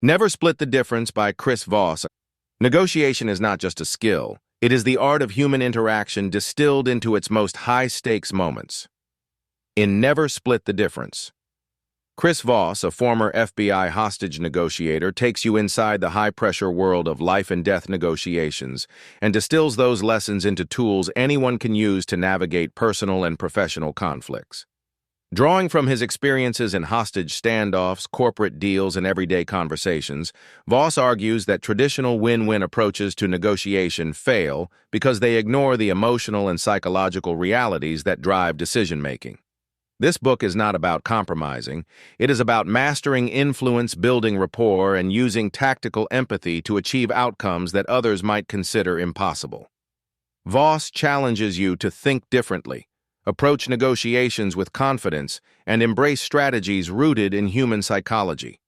Never Split the Difference by Voss. Negotiation is not just a skill. It is the art of human interaction distilled into its most high-stakes moments. In Never Split the Difference, Voss, a former FBI hostage negotiator, takes you inside the high-pressure world of life-and-death negotiations and distills those lessons into tools anyone can use to navigate personal and professional conflicts. Drawing from his experiences in hostage standoffs, corporate deals, and everyday conversations, Voss argues that traditional win-win approaches to negotiation fail because they ignore the emotional and psychological realities that drive decision-making. This book is not about compromising. It is about mastering influence, building rapport, and using tactical empathy to achieve outcomes that others might consider impossible. Voss challenges you to think differently, approach negotiations with confidence, and embrace strategies rooted in human psychology.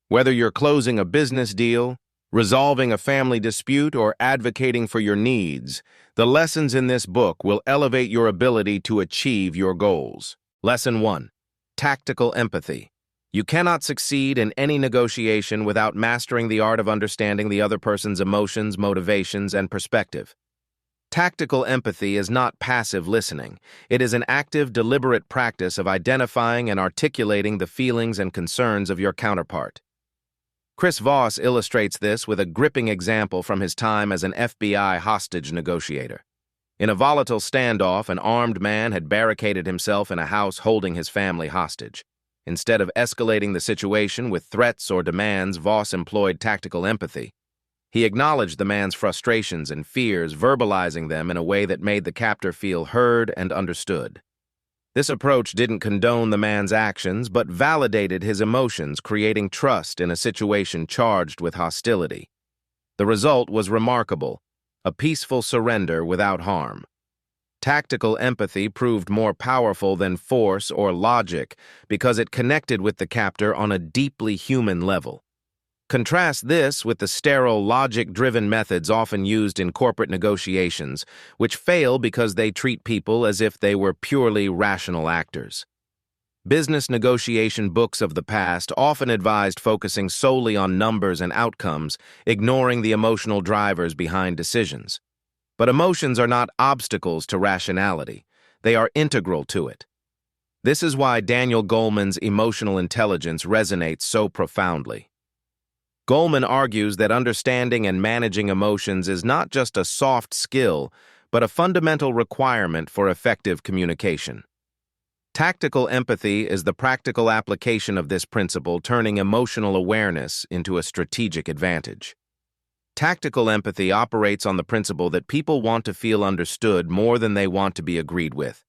Whether you're closing a business deal, resolving a family dispute, or advocating for your needs, the lessons in this book will elevate your ability to achieve your goals. Lesson 1. Tactical empathy. You cannot succeed in any negotiation without mastering the art of understanding the other person's emotions, motivations, and perspective. Tactical empathy is not passive listening. It is an active, deliberate practice of identifying and articulating the feelings and concerns of your counterpart. Voss illustrates this with a gripping example from his time as an FBI hostage negotiator. In a volatile standoff, an armed man had barricaded himself in a house holding his family hostage. Instead of escalating the situation with threats or demands, Voss employed tactical empathy. He acknowledged the man's frustrations and fears, verbalizing them in a way that made the captor feel heard and understood. This approach didn't condone the man's actions, but validated his emotions, creating trust in a situation charged with hostility. The result was remarkable: a peaceful surrender without harm. Tactical empathy proved more powerful than force or logic because it connected with the captor on a deeply human level. Contrast this with the sterile, logic-driven methods often used in corporate negotiations, which fail because they treat people as if they were purely rational actors. Business negotiation books of the past often advised focusing solely on numbers and outcomes, ignoring the emotional drivers behind decisions. But emotions are not obstacles to rationality. They are integral to it. This is why Daniel Goleman's emotional intelligence resonates so profoundly. Goleman argues that understanding and managing emotions is not just a soft skill, but a fundamental requirement for effective communication. Tactical empathy is the practical application of this principle, turning emotional awareness into a strategic advantage. Tactical empathy operates on the principle that people want to feel understood more than they want to be agreed with.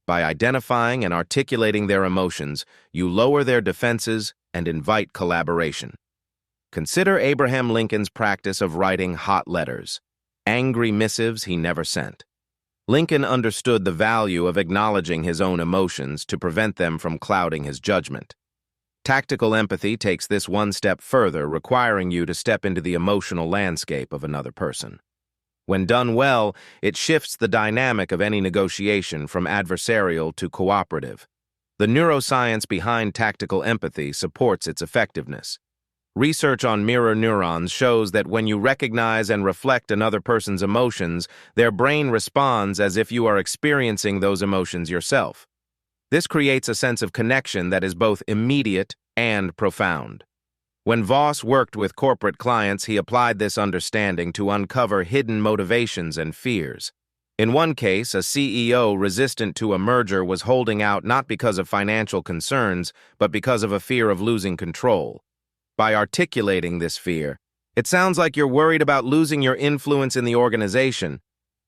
By identifying and articulating their emotions, you lower their defenses and invite collaboration. Consider Abraham Lincoln's practice of writing hot letters, angry missives he never sent. Lincoln understood the value of acknowledging his own emotions to prevent them from clouding his judgment. Tactical empathy takes this one step further, requiring you to step into the emotional landscape of another person. When done well, it shifts the dynamic of any negotiation from adversarial to cooperative. The neuroscience behind tactical empathy supports its effectiveness. Research on mirror neurons shows that when you recognize and reflect another person's emotions, their brain responds as if you are experiencing those emotions yourself. This creates a sense of connection that is both immediate and profound. When Voss worked with corporate clients, he applied this understanding to uncover hidden motivations and fears. In one case, a CEO resistant to a merger was holding out not because of financial concerns, but because of a fear of losing control. By articulating this fear, "It sounds like you're worried about losing your influence in the organization,"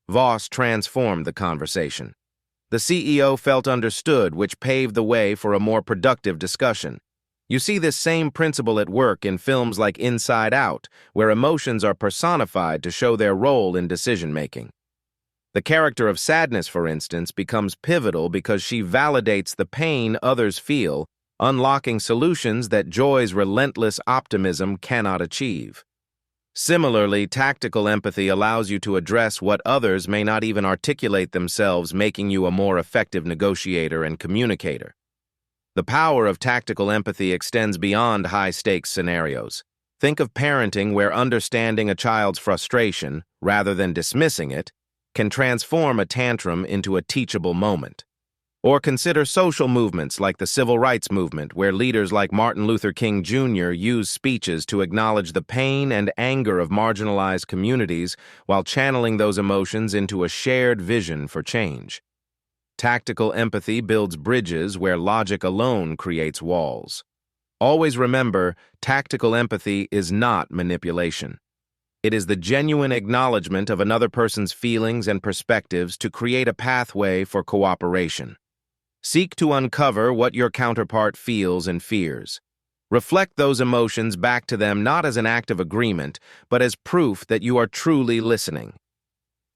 Voss transformed the conversation. The CEO felt understood, which paved the way for a more productive discussion. You see this same principle at work in films like Inside Out, where emotions are personified to show their role in decision-making. The character of Sadness, for instance, becomes pivotal because she validates the pain others feel, unlocking solutions that Joy's relentless optimism cannot achieve. Similarly, tactical empathy allows you to address what others may not even articulate themselves, making you a more effective negotiator and communicator. The power of tactical empathy extends beyond high-stakes scenarios. Think of parenting where understanding a child's frustration, rather than dismissing it, can transform a tantrum into a teachable moment. Or consider social movements like the Civil Rights Movement, where leaders like Martin Luther King Jr. use speeches to acknowledge the pain and anger of marginalized communities while channeling those emotions into a shared vision for change. Tactical empathy builds bridges where logic alone creates walls. Always remember, tactical empathy is not manipulation. It is the genuine acknowledgement of another person's feelings and perspectives to create a pathway for cooperation. Seek to uncover what your counterpart feels and fears. Reflect those emotions back to them not as an act of agreement, but as proof that you are truly listening.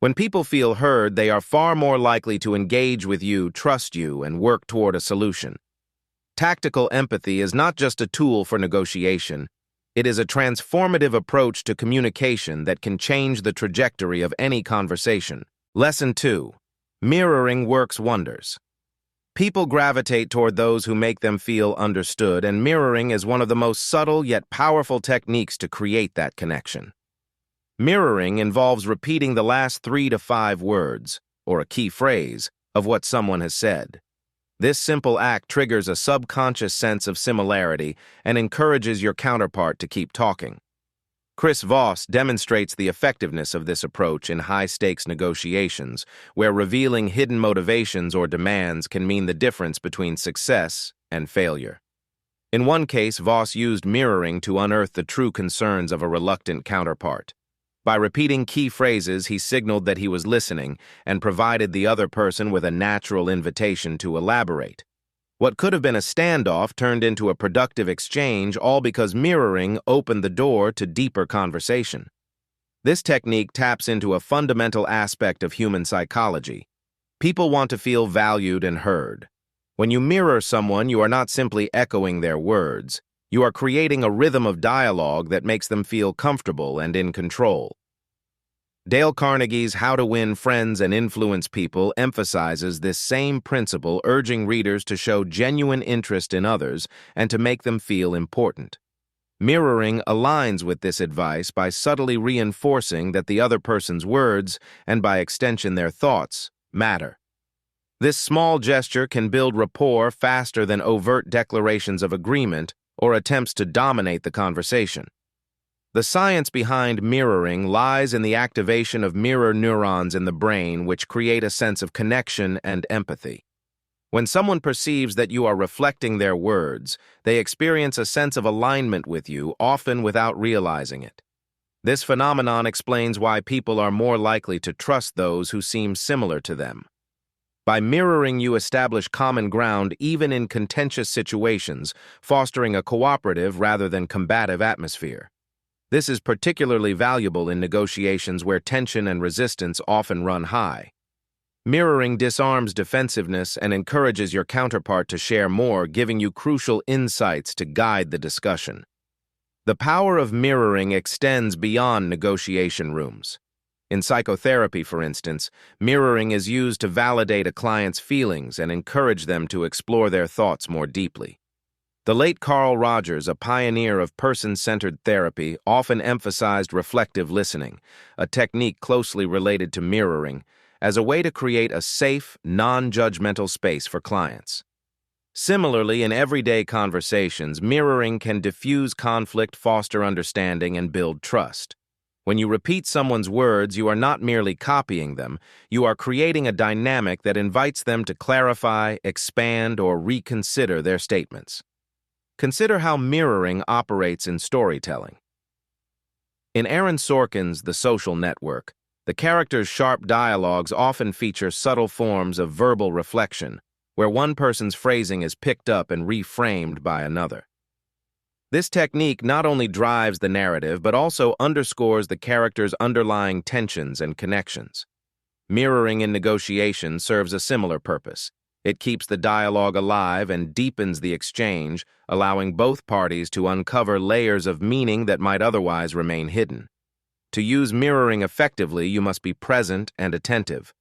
When people feel heard, they are far more likely to engage with you, trust you, and work toward a solution. Tactical empathy is not just a tool for negotiation. It is a transformative approach to communication that can change the trajectory of any conversation. Lesson 2. Mirroring works wonders. People gravitate toward those who make them feel understood, and mirroring is one of the most subtle yet powerful techniques to create that connection. Mirroring involves repeating the last 3 to 5 words, or a key phrase, of what someone has said. This simple act triggers a subconscious sense of similarity and encourages your counterpart to keep talking. Chris Voss demonstrates the effectiveness of this approach in high-stakes negotiations, where revealing hidden motivations or demands can mean the difference between success and failure. In one case, Voss used mirroring to unearth the true concerns of a reluctant counterpart. By repeating key phrases, he signaled that he was listening and provided the other person with a natural invitation to elaborate. What could have been a standoff turned into a productive exchange, all because mirroring opened the door to deeper conversation. This technique taps into a fundamental aspect of human psychology. People want to feel valued and heard. When you mirror someone, you are not simply echoing their words. You are creating a rhythm of dialogue that makes them feel comfortable and in control. Dale Carnegie's How to Win Friends and Influence People emphasizes this same principle, urging readers to show genuine interest in others and to make them feel important. Mirroring aligns with this advice by subtly reinforcing that the other person's words, and by extension their thoughts, matter. This small gesture can build rapport faster than overt declarations of agreement or attempts to dominate the conversation. The science behind mirroring lies in the activation of mirror neurons in the brain, which create a sense of connection and empathy. When someone perceives that you are reflecting their words, they experience a sense of alignment with you, often without realizing it. This phenomenon explains why people are more likely to trust those who seem similar to them. By mirroring, you establish common ground even in contentious situations, fostering a cooperative rather than combative atmosphere. This is particularly valuable in negotiations where tension and resistance often run high. Mirroring disarms defensiveness and encourages your counterpart to share more, giving you crucial insights to guide the discussion. The power of mirroring extends beyond negotiation rooms. In psychotherapy, for instance, mirroring is used to validate a client's feelings and encourage them to explore their thoughts more deeply. The late Carl Rogers, a pioneer of person-centered therapy, often emphasized reflective listening, a technique closely related to mirroring, as a way to create a safe, non-judgmental space for clients. Similarly, in everyday conversations, mirroring can diffuse conflict, foster understanding, and build trust. When you repeat someone's words, you are not merely copying them, you are creating a dynamic that invites them to clarify, expand, or reconsider their statements. Consider how mirroring operates in storytelling. In Aaron Sorkin's The Social Network, the characters' sharp dialogues often feature subtle forms of verbal reflection, where one person's phrasing is picked up and reframed by another. This technique not only drives the narrative, but also underscores the character's underlying tensions and connections. Mirroring in negotiation serves a similar purpose. It keeps the dialogue alive and deepens the exchange, allowing both parties to uncover layers of meaning that might otherwise remain hidden. To use mirroring effectively, you must be present and attentive.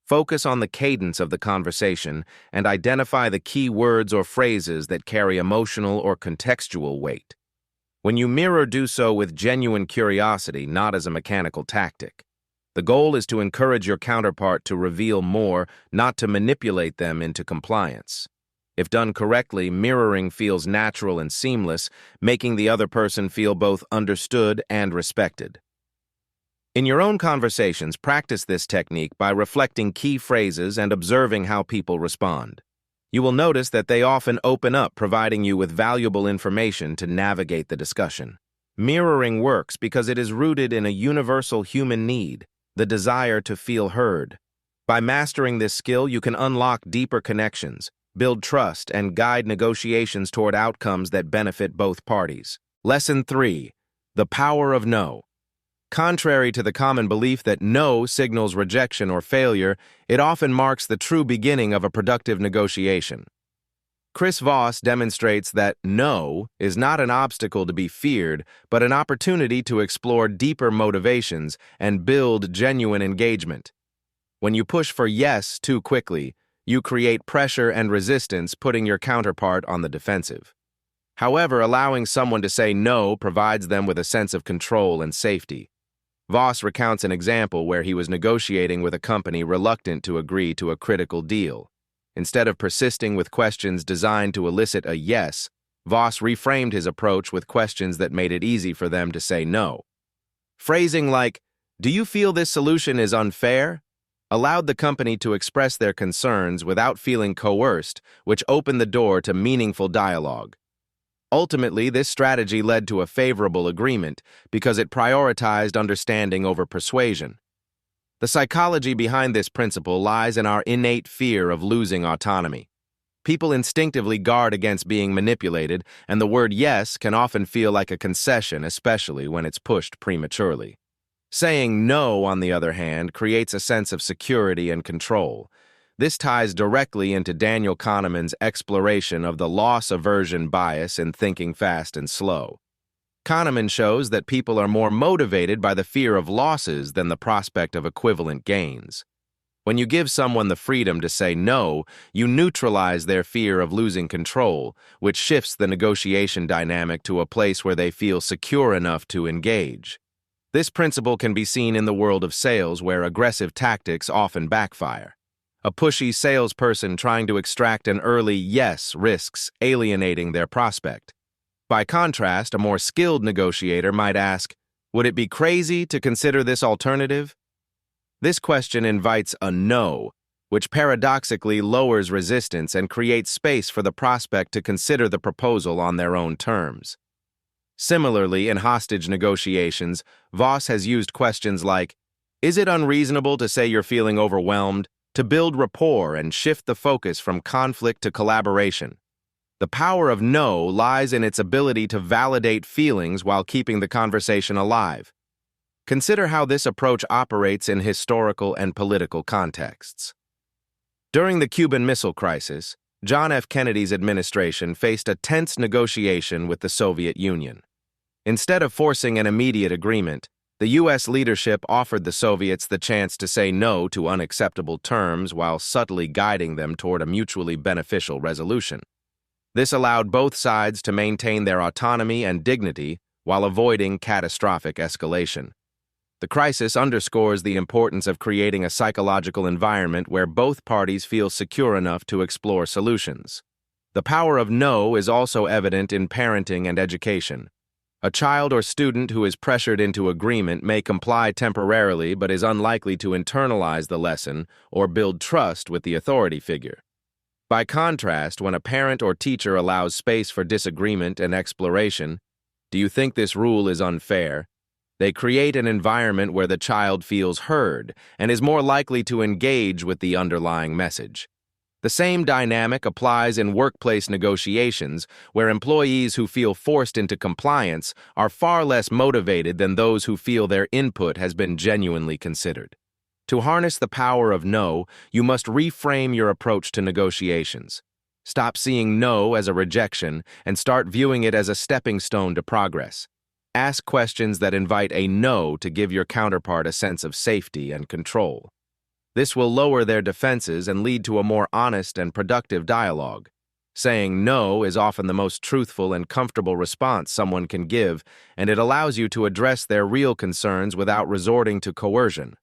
Focus on the cadence of the conversation and identify the key words or phrases that carry emotional or contextual weight. When you mirror, do so with genuine curiosity, not as a mechanical tactic. The goal is to encourage your counterpart to reveal more, not to manipulate them into compliance. If done correctly, mirroring feels natural and seamless, making the other person feel both understood and respected. In your own conversations, practice this technique by reflecting key phrases and observing how people respond. You will notice that they often open up, providing you with valuable information to navigate the discussion. Mirroring works because it is rooted in a universal human need, the desire to feel heard. By mastering this skill, you can unlock deeper connections, build trust, and guide negotiations toward outcomes that benefit both parties. Lesson 3. The power of no. Contrary to the common belief that no signals rejection or failure, it often marks the true beginning of a productive negotiation. Chris Voss demonstrates that no is not an obstacle to be feared, but an opportunity to explore deeper motivations and build genuine engagement. When you push for yes too quickly, you create pressure and resistance, putting your counterpart on the defensive. However, allowing someone to say no provides them with a sense of control and safety. Voss recounts an example where he was negotiating with a company reluctant to agree to a critical deal. Instead of persisting with questions designed to elicit a yes, Voss reframed his approach with questions that made it easy for them to say no. Phrasing like, "Do you feel this solution is unfair?" allowed the company to express their concerns without feeling coerced, which opened the door to meaningful dialogue. Ultimately, this strategy led to a favorable agreement because it prioritized understanding over persuasion. The psychology behind this principle lies in our innate fear of losing autonomy. People instinctively guard against being manipulated, and the word yes can often feel like a concession, especially when it's pushed prematurely. Saying no, on the other hand, creates a sense of security and control. This ties directly into Daniel Kahneman's exploration of the loss aversion bias in Thinking Fast and Slow. Kahneman shows that people are more motivated by the fear of losses than the prospect of equivalent gains. When you give someone the freedom to say no, you neutralize their fear of losing control, which shifts the negotiation dynamic to a place where they feel secure enough to engage. This principle can be seen in the world of sales, where aggressive tactics often backfire. A pushy salesperson trying to extract an early yes risks alienating their prospect. By contrast, a more skilled negotiator might ask, "Would it be crazy to consider this alternative?" This question invites a no, which paradoxically lowers resistance and creates space for the prospect to consider the proposal on their own terms. Similarly, in hostage negotiations, Voss has used questions like, "Is it unreasonable to say you're feeling overwhelmed?" to build rapport and shift the focus from conflict to collaboration. The power of no lies in its ability to validate feelings while keeping the conversation alive. Consider how this approach operates in historical and political contexts. During the Cuban Missile Crisis, John F. Kennedy's administration faced a tense negotiation with the Soviet Union. Instead of forcing an immediate agreement, the U.S. leadership offered the Soviets the chance to say no to unacceptable terms while subtly guiding them toward a mutually beneficial resolution. This allowed both sides to maintain their autonomy and dignity while avoiding catastrophic escalation. The crisis underscores the importance of creating a psychological environment where both parties feel secure enough to explore solutions. The power of no is also evident in parenting and education. A child or student who is pressured into agreement may comply temporarily but is unlikely to internalize the lesson or build trust with the authority figure. By contrast, when a parent or teacher allows space for disagreement and exploration, "Do you think this rule is unfair?" they create an environment where the child feels heard and is more likely to engage with the underlying message. The same dynamic applies in workplace negotiations, where employees who feel forced into compliance are far less motivated than those who feel their input has been genuinely considered. To harness the power of no, you must reframe your approach to negotiations. Stop seeing no as a rejection and start viewing it as a stepping stone to progress. Ask questions that invite a no to give your counterpart a sense of safety and control. This will lower their defenses and lead to a more honest and productive dialogue. Saying no is often the most truthful and comfortable response someone can give, and it allows you to address their real concerns without resorting to coercion.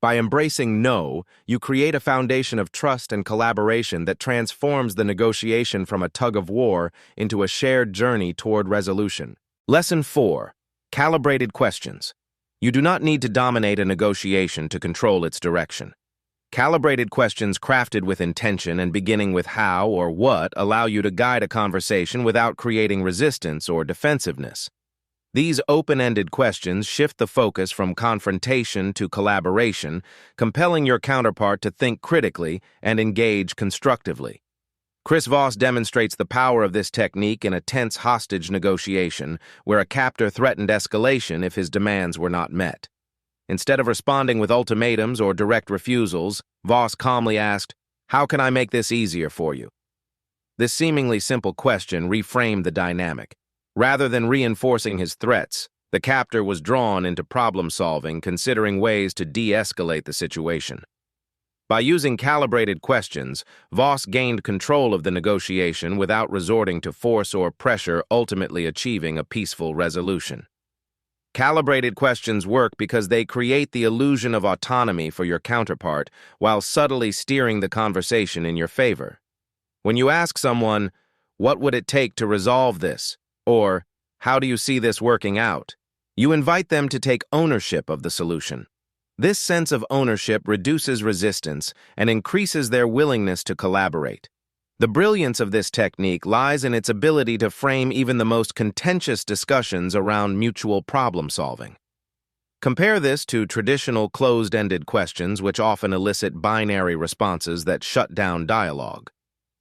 By embracing no, you create a foundation of trust and collaboration that transforms the negotiation from a tug-of-war into a shared journey toward resolution. Lesson 4. Calibrated questions. You do not need to dominate a negotiation to control its direction. Calibrated questions crafted with intention and beginning with how or what allow you to guide a conversation without creating resistance or defensiveness. These open-ended questions shift the focus from confrontation to collaboration, compelling your counterpart to think critically and engage constructively. Chris Voss demonstrates the power of this technique in a tense hostage negotiation where a captor threatened escalation if his demands were not met. Instead of responding with ultimatums or direct refusals, Voss calmly asked, "How can I make this easier for you?" This seemingly simple question reframed the dynamic. Rather than reinforcing his threats, the captor was drawn into problem-solving, considering ways to de-escalate the situation. By using calibrated questions, Voss gained control of the negotiation without resorting to force or pressure, ultimately achieving a peaceful resolution. Calibrated questions work because they create the illusion of autonomy for your counterpart while subtly steering the conversation in your favor. When you ask someone, "What would it take to resolve this?" or "How do you see this working out?" you invite them to take ownership of the solution. This sense of ownership reduces resistance and increases their willingness to collaborate. The brilliance of this technique lies in its ability to frame even the most contentious discussions around mutual problem-solving. Compare this to traditional closed-ended questions which often elicit binary responses that shut down dialogue.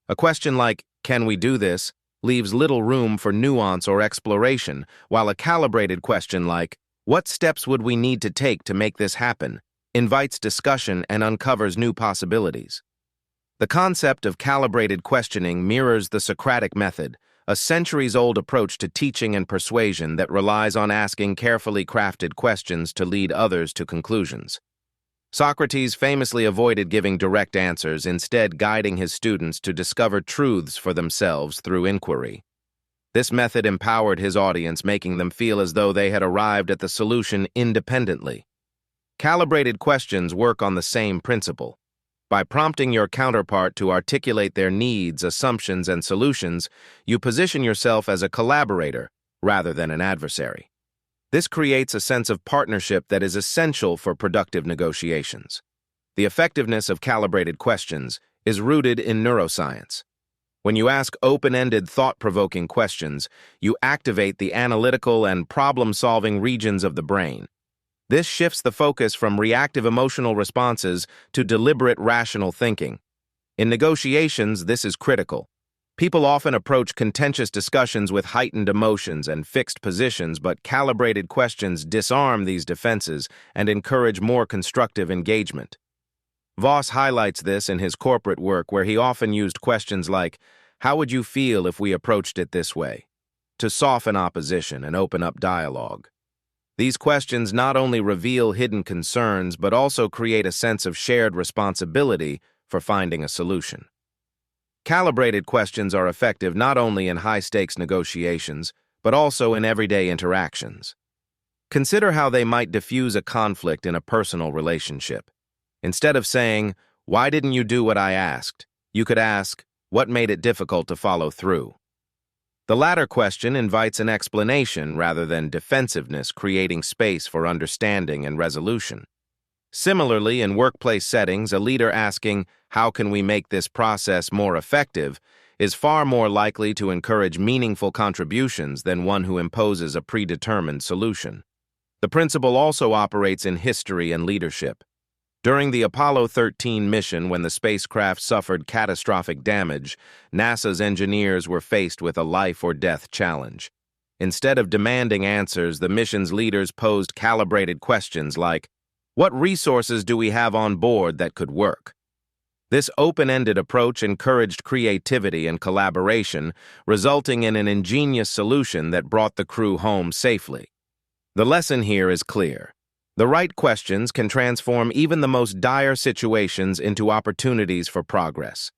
A question like, "Can we do this?" leaves little room for nuance or exploration, while a calibrated question like, "What steps would we need to take to make this happen?" invites discussion and uncovers new possibilities. The concept of calibrated questioning mirrors the Socratic method, a centuries-old approach to teaching and persuasion that relies on asking carefully crafted questions to lead others to conclusions. Socrates famously avoided giving direct answers, instead guiding his students to discover truths for themselves through inquiry. This method empowered his audience, making them feel as though they had arrived at the solution independently. Calibrated questions work on the same principle. By prompting your counterpart to articulate their needs, assumptions, and solutions, you position yourself as a collaborator rather than an adversary. This creates a sense of partnership that is essential for productive negotiations. The effectiveness of calibrated questions is rooted in neuroscience. When you ask open-ended, thought-provoking questions, you activate the analytical and problem-solving regions of the brain. This shifts the focus from reactive emotional responses to deliberate rational thinking. In negotiations, this is critical. People often approach contentious discussions with heightened emotions and fixed positions, but calibrated questions disarm these defenses and encourage more constructive engagement. Voss highlights this in his corporate work, where he often used questions like, "How would you feel if we approached it this way?" to soften opposition and open up dialogue. These questions not only reveal hidden concerns, but also create a sense of shared responsibility for finding a solution. Calibrated questions are effective not only in high-stakes negotiations, but also in everyday interactions. Consider how they might diffuse a conflict in a personal relationship. Instead of saying, "Why didn't you do what I asked?" you could ask, "What made it difficult to follow through?" The latter question invites an explanation rather than defensiveness, creating space for understanding and resolution. Similarly, in workplace settings, a leader asking, "How can we make this process more effective?" is far more likely to encourage meaningful contributions than one who imposes a predetermined solution. The principle also operates in history and leadership. During the Apollo 13 mission, when the spacecraft suffered catastrophic damage, NASA's engineers were faced with a life-or-death challenge. Instead of demanding answers, the mission's leaders posed calibrated questions like, "What resources do we have on board that could work?" This open-ended approach encouraged creativity and collaboration, resulting in an ingenious solution that brought the crew home safely. The lesson here is clear. The right questions can transform even the most dire situations into opportunities for progress.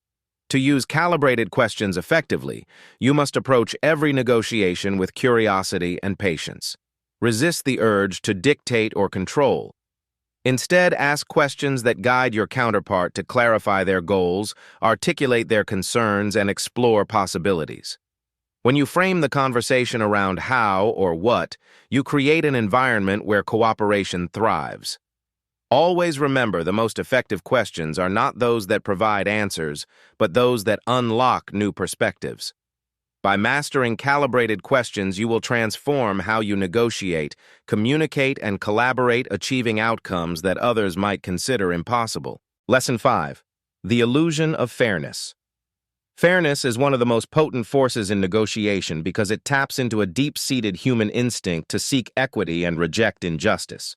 To use calibrated questions effectively, you must approach every negotiation with curiosity and patience. Resist the urge to dictate or control. Instead, ask questions that guide your counterpart to clarify their goals, articulate their concerns, and explore possibilities. When you frame the conversation around how or what, you create an environment where cooperation thrives. Always remember, the most effective questions are not those that provide answers, but those that unlock new perspectives. By mastering calibrated questions, you will transform how you negotiate, communicate, and collaborate, achieving outcomes that others might consider impossible. Lesson 5. The illusion of fairness. Fairness is one of the most potent forces in negotiation because it taps into a deep-seated human instinct to seek equity and reject injustice.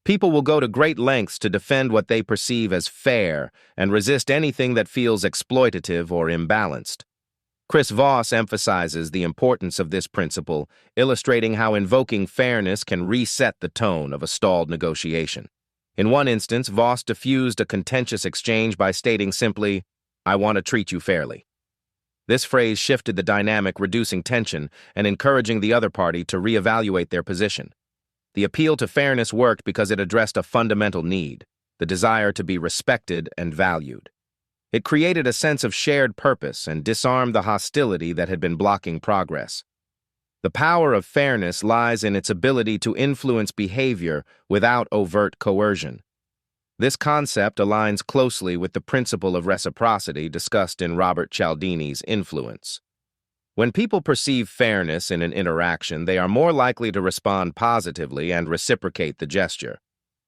People will go to great lengths to defend what they perceive as fair and resist anything that feels exploitative or imbalanced. Chris Voss emphasizes the importance of this principle, illustrating how invoking fairness can reset the tone of a stalled negotiation. In one instance, Voss diffused a contentious exchange by stating simply, "I want to treat you fairly." This phrase shifted the dynamic, reducing tension and encouraging the other party to reevaluate their position. The appeal to fairness worked because it addressed a fundamental need, the desire to be respected and valued. It created a sense of shared purpose and disarmed the hostility that had been blocking progress. The power of fairness lies in its ability to influence behavior without overt coercion. This concept aligns closely with the principle of reciprocity discussed in Robert Cialdini's Influence. When people perceive fairness in an interaction, they are more likely to respond positively and reciprocate the gesture.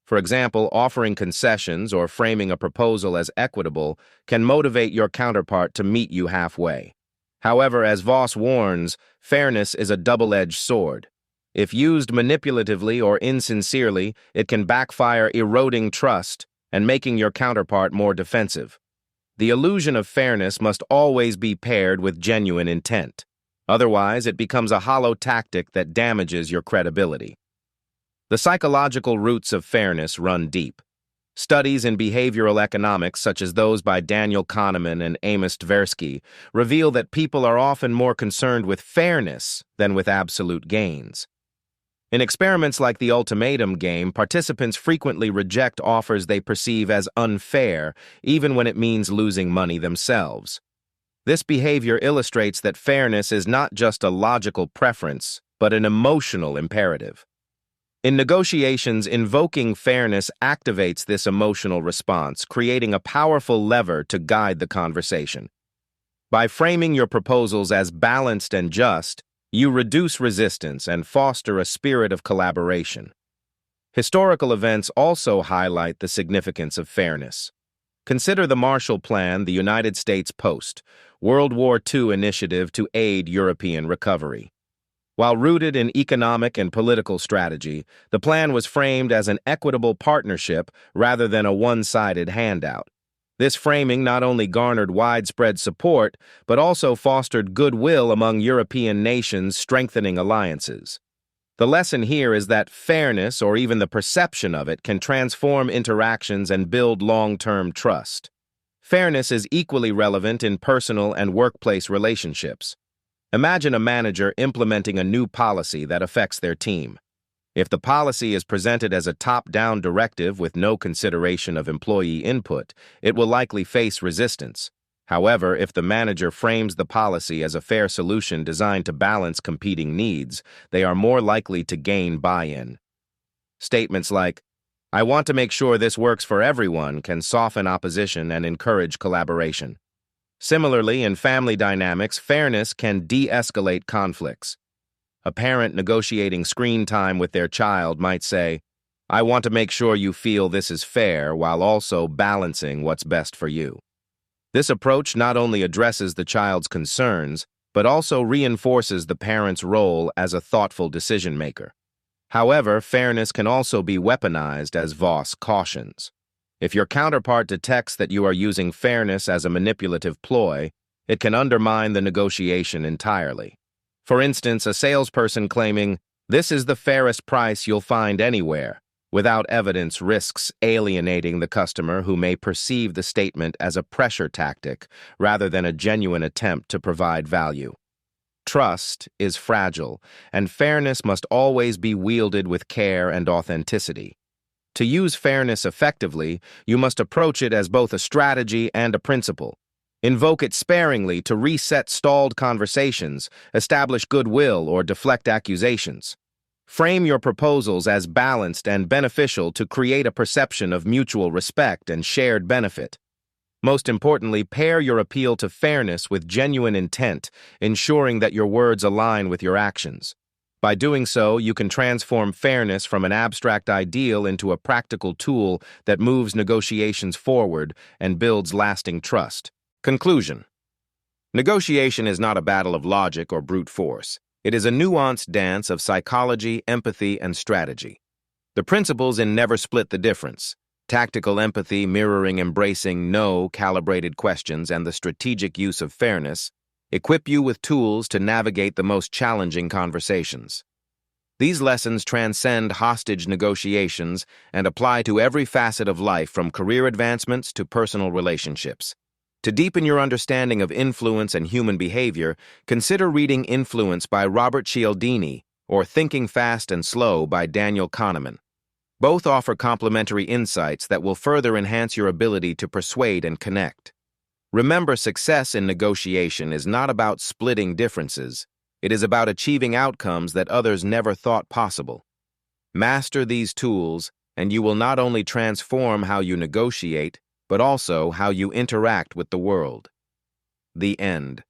For example, offering concessions or framing a proposal as equitable can motivate your counterpart to meet you halfway. However, as Voss warns, fairness is a double-edged sword. If used manipulatively or insincerely, it can backfire, eroding trust and making your counterpart more defensive. The illusion of fairness must always be paired with genuine intent. Otherwise, it becomes a hollow tactic that damages your credibility. The psychological roots of fairness run deep. Studies in behavioral economics, such as those by Daniel Kahneman and Amos Tversky, reveal that people are often more concerned with fairness than with absolute gains. In experiments like the ultimatum game, participants frequently reject offers they perceive as unfair, even when it means losing money themselves. This behavior illustrates that fairness is not just a logical preference, but an emotional imperative. In negotiations, invoking fairness activates this emotional response, creating a powerful lever to guide the conversation. By framing your proposals as balanced and just, you reduce resistance and foster a spirit of collaboration. Historical events also highlight the significance of fairness. Consider the Marshall Plan, the United States Post, World War II initiative to aid European recovery. While rooted in economic and political strategy, the plan was framed as an equitable partnership rather than a one-sided handout. This framing not only garnered widespread support, but also fostered goodwill among European nations, strengthening alliances. The lesson here is that fairness, or even the perception of it, can transform interactions and build long-term trust. Fairness is equally relevant in personal and workplace relationships. Imagine a manager implementing a new policy that affects their team. If the policy is presented as a top-down directive with no consideration of employee input, it will likely face resistance. However, if the manager frames the policy as a fair solution designed to balance competing needs, they are more likely to gain buy-in. Statements like, "I want to make sure this works for everyone," can soften opposition and encourage collaboration. Similarly, in family dynamics, fairness can de-escalate conflicts. A parent negotiating screen time with their child might say, "I want to make sure you feel this is fair," while also balancing what's best for you. This approach not only addresses the child's concerns, but also reinforces the parent's role as a thoughtful decision-maker. However, fairness can also be weaponized, as Voss cautions. If your counterpart detects that you are using fairness as a manipulative ploy, it can undermine the negotiation entirely. For instance, a salesperson claiming, "This is the fairest price you'll find anywhere," Without evidence risks alienating the customer who may perceive the statement as a pressure tactic rather than a genuine attempt to provide value. Trust is fragile, and fairness must always be wielded with care and authenticity. To use fairness effectively, you must approach it as both a strategy and a principle. Invoke it sparingly to reset stalled conversations, establish goodwill, or deflect accusations. Frame your proposals as balanced and beneficial to create a perception of mutual respect and shared benefit. Most importantly, pair your appeal to fairness with genuine intent, ensuring that your words align with your actions. By doing so, you can transform fairness from an abstract ideal into a practical tool that moves negotiations forward and builds lasting trust. Conclusion. Negotiation is not a battle of logic or brute force. It is a nuanced dance of psychology, empathy, and strategy. The principles in never split the difference. Tactical empathy mirroring embracing no calibrated questions and the strategic use of fairness equip you with tools to navigate the most challenging conversations. These lessons transcend hostage negotiations and apply to every facet of life from career advancements to personal relationships. To deepen your understanding of influence and human behavior, consider reading Influence by Robert Cialdini or Thinking Fast and Slow by Daniel Kahneman. Both offer complementary insights that will further enhance your ability to persuade and connect. Remember, success in negotiation is not about splitting differences. It is about achieving outcomes that others never thought possible. Master these tools, and you will not only transform how you negotiate, but also how you interact with the world. The end.